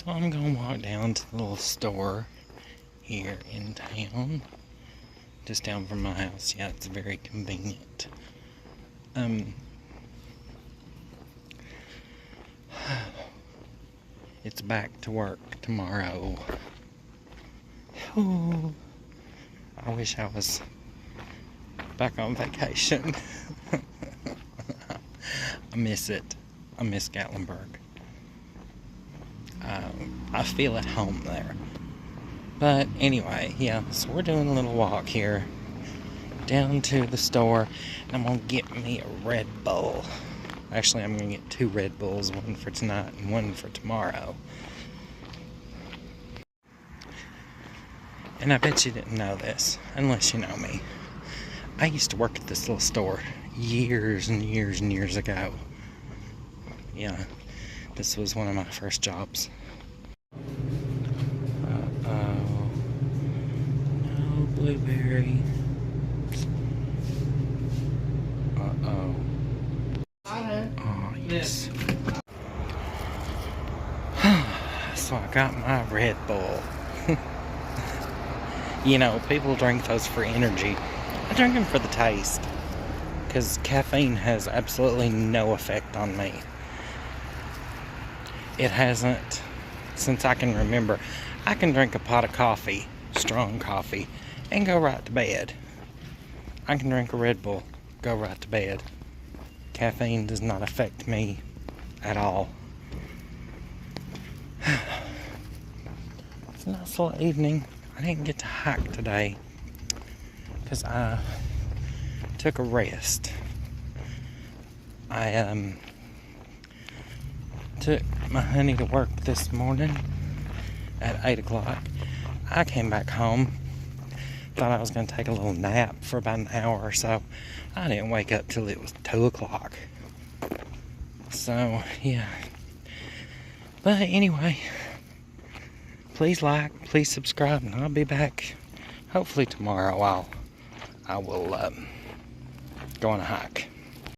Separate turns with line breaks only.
So I'm gonna walk down to the little store here in town, just down from my house. Yeah, it's very convenient. It's back to work tomorrow. Oh, I wish I was back on vacation. I miss it. I miss Gatlinburg. I feel at home there. But anyway, yeah, so we're doing a little walk here down to the store, and I'm gonna get me a Red Bull. Actually, I'm gonna get 2 Red Bulls, one for tonight and one for tomorrow. And I bet you didn't know this, unless you know me. I used to work at this little store years and years and years ago. Yeah, this was one of my first jobs. Uh-oh. No blueberry. Uh-oh. Oh, yes. So I got my Red Bull. You know, people drink those for energy. I drink them for the taste. Because caffeine has absolutely no effect on me. It hasn't since I can remember. I can drink a pot of coffee, strong coffee, and go right to bed. I can drink a Red Bull, go right to bed. Caffeine does not affect me at all. It's a nice little evening. I didn't get to hike today because I took a rest. I took my honey to work this morning at 8 o'clock. I came back home, thought I was going to take a little nap for about an hour or so. I didn't wake up till it was 2 o'clock. So, yeah. But anyway, please like, please subscribe, and I'll be back hopefully tomorrow. I will go on a hike.